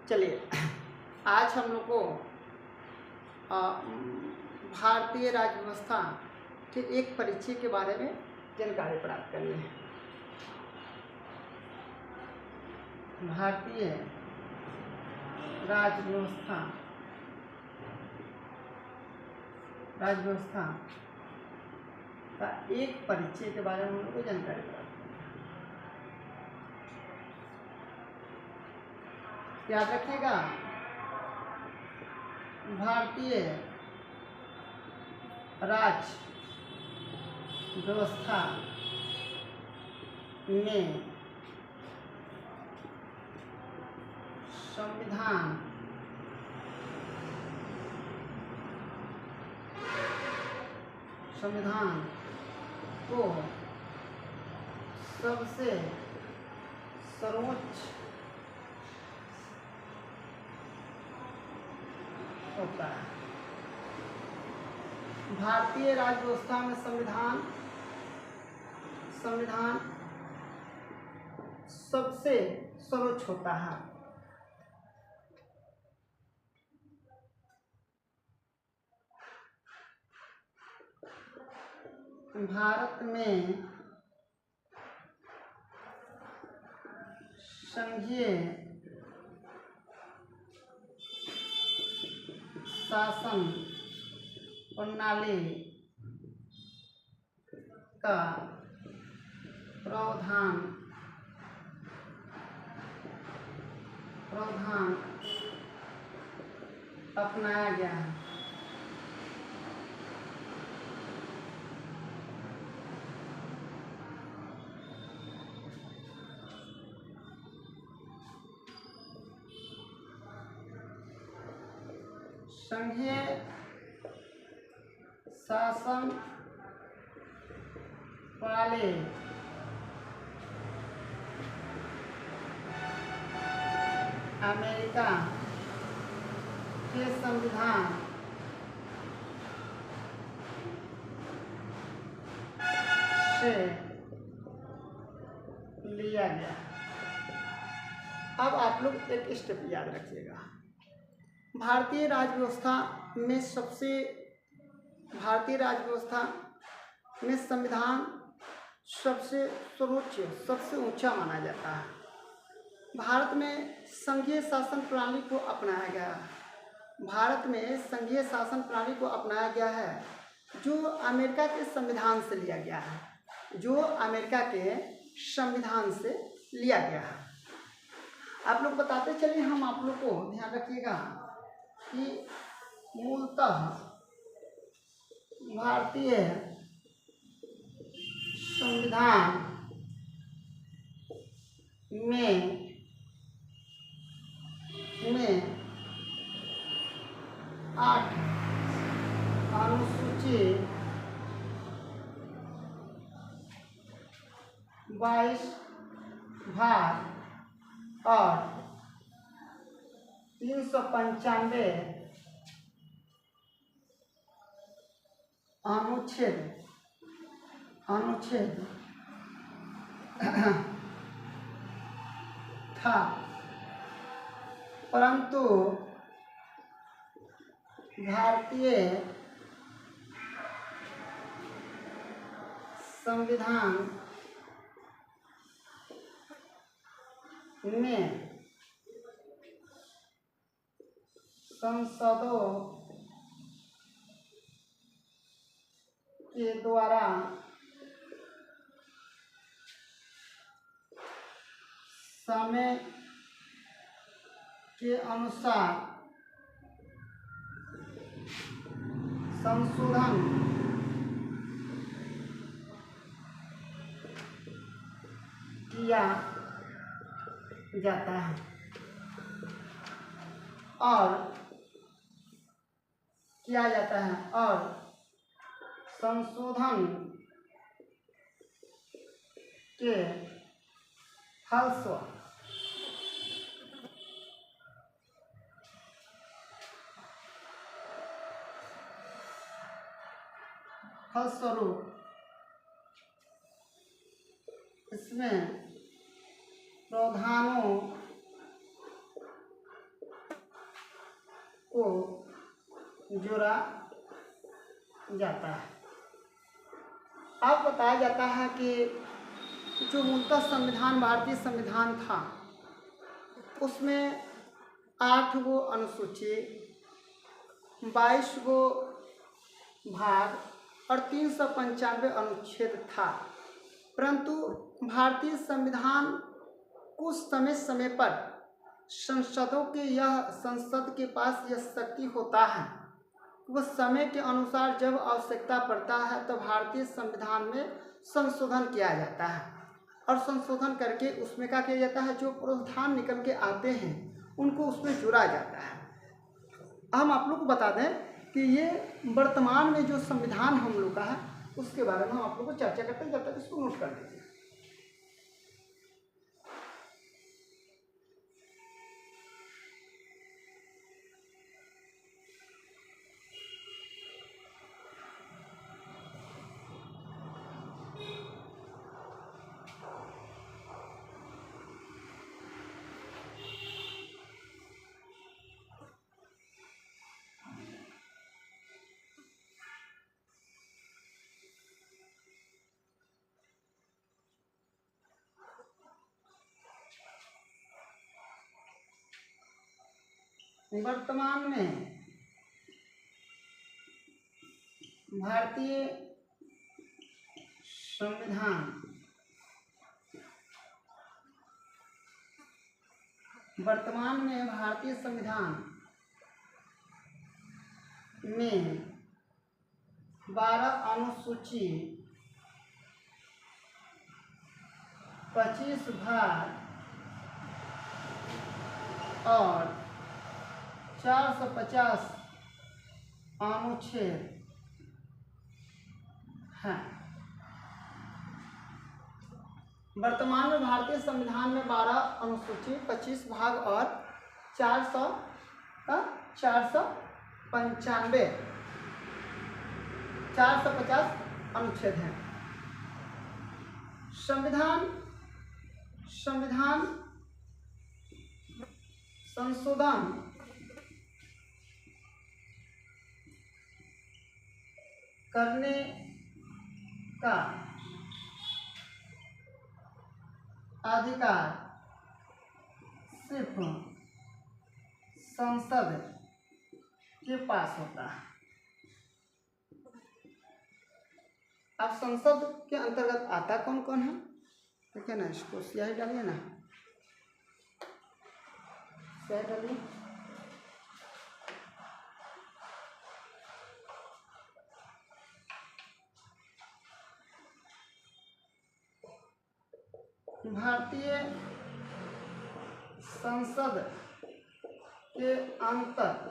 चलिए, आज हम लोग को भारतीय राज्य व्यवस्था के एक परिचय के बारे में जानकारी प्राप्त करनी है। भारतीय राज्य व्यवस्था का एक परिचय के बारे में हम लोग को जानकारी प्राप्त करनी है। याद रखिएगा, भारतीय राज्य व्यवस्था में संविधान को सबसे सर्वोच्च होता है। भारतीय राज्य व्यवस्था में संविधान सबसे सर्वोच्च होता है। भारत में संघीय शासन प्रणाली का प्रावधान अपनाया गया है। संघीय शासन प्रणाली अमेरिका के संविधान से लिया गया। अब आप लोग एक स्टेप याद रखिएगा। भारतीय राज्य व्यवस्था में संविधान सबसे सर्वोच्च, सबसे ऊंचा माना जाता है। भारत में संघीय शासन प्रणाली को अपनाया गया है। भारत में संघीय शासन प्रणाली को अपनाया गया है, जो अमेरिका के संविधान से लिया गया है। आप लोग बताते चलिए, हम आप लोग को ध्यान रखिएगा कि मूलतः भारतीय संविधान में 8 अनुसूची 22 भाग और 395 अनुच्छेद था, परंतु भारतीय संविधान में संसदों के द्वारा समय के अनुसार संशोधन किया जाता है और संशोधन के फलस्वरूप इसमें प्रावधानों को जोड़ा जाता है। अब बताया जाता है कि जो मूलतः संविधान, भारतीय संविधान था, उसमें 8 गो अनुसूची, 22 गो भाग और 395 अनुच्छेद था। परंतु भारतीय संविधान कुछ समय पर संसद के पास यह शक्ति होता है, वह समय के अनुसार जब आवश्यकता पड़ता है तो भारतीय संविधान में संशोधन किया जाता है, और संशोधन करके उसमें क्या किया जाता है, जो प्रावधान निकल के आते हैं उनको उसमें जोड़ा जाता है। हम आप लोग को बता दें कि ये वर्तमान में जो संविधान हम लोग का है उसके बारे में हम आप लोग को चर्चा करते हैं, जब तक इसको नोट कर लीजिए। वर्तमान में भारतीय संविधान में 12 अनुसूची, 25 भाग और 450 अनुच्छेद हैं। वर्तमान में भारतीय संविधान में 12 अनुसूची, 25 भाग और 450 अनुच्छेद हैं। संविधान संशोधन करने का अधिकार सिर्फ संसद के पास होता है। अब संसद के अंतर्गत आता कौन कौन है, ठीक है ना, इसको स्याही डालिए ना, स्याही डालिए। भारतीय संसद के अंतर्गत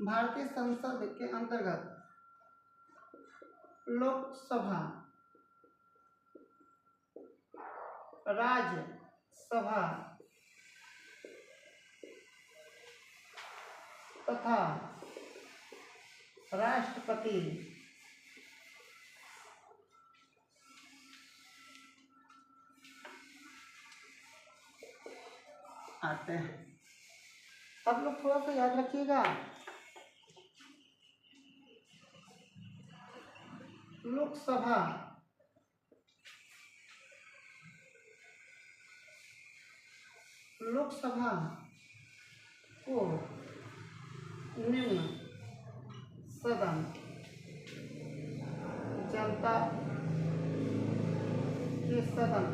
भारतीय संसद के अंतर्गत लोकसभा, राज्यसभा तथा राष्ट्रपति आते हैं। आप लोग थोड़ा सा याद रखिएगा, लोकसभा को निम्न सदन, जनता के सदन,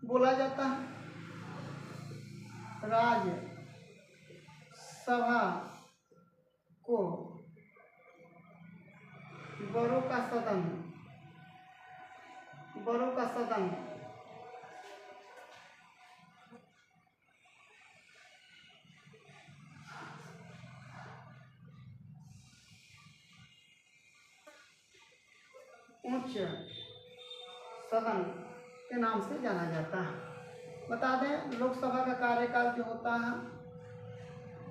बोला जाता है। राज्यसभा को बड़ों का सदन उच्च सदन के नाम से जाना जाता है। बता दें लोकसभा का कार्यकाल जो होता है,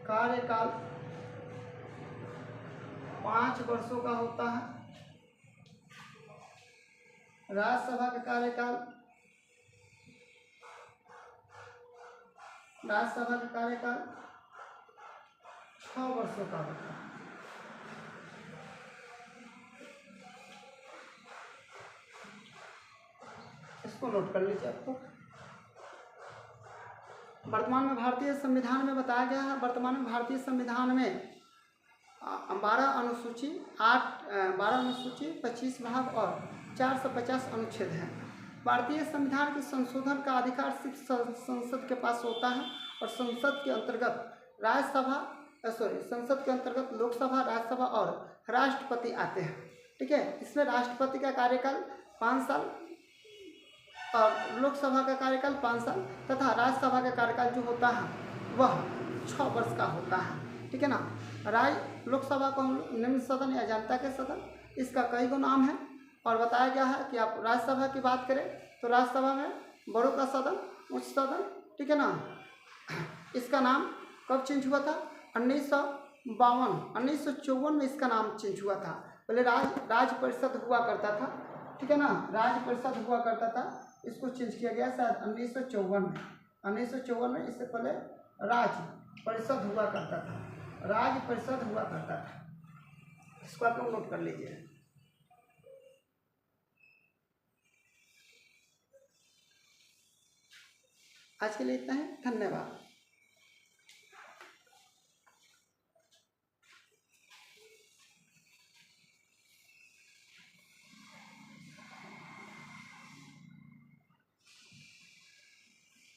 कार्यकाल 5 वर्षों का होता है। राज्यसभा का कार्यकाल 6 वर्षों का होता है। इसको नोट कर लीजिए आपको। वर्तमान में भारतीय संविधान में बताया गया है, वर्तमान में भारतीय संविधान में 12 अनुसूची 25 भाग और 450 अनुच्छेद हैं। भारतीय संविधान के संशोधन का अधिकार सिर्फ संसद के पास होता है और संसद के अंतर्गत लोकसभा, राज्यसभा और राष्ट्रपति आते हैं। ठीक है, इसमें राष्ट्रपति का कार्यकाल 5 साल और लोकसभा का कार्यकाल 5 साल तथा राज्यसभा का कार्यकाल जो होता है वह 6 वर्ष का होता है। ठीक है ना। लोकसभा को हम निम्न सदन या जनता के सदन, इसका कई गो नाम है और बताया गया है कि आप राज्यसभा की बात करें तो राज्यसभा में बड़ों का सदन, उच्च सदन। ठीक है ना। इसका नाम कब चेंज हुआ था? 1954 में इसका नाम चेंज हुआ था। पहले राज्य परिषद हुआ करता था। ठीक है ना, राज्य परिषद हुआ करता था, इसको चेंज किया गया शायद 1954 में। इससे पहले राज्य परिषद हुआ करता था, राज्य परिषद हुआ करता था। इसको आप लोग नोट कर लीजिए। आज के लिए इतना ही, धन्यवाद।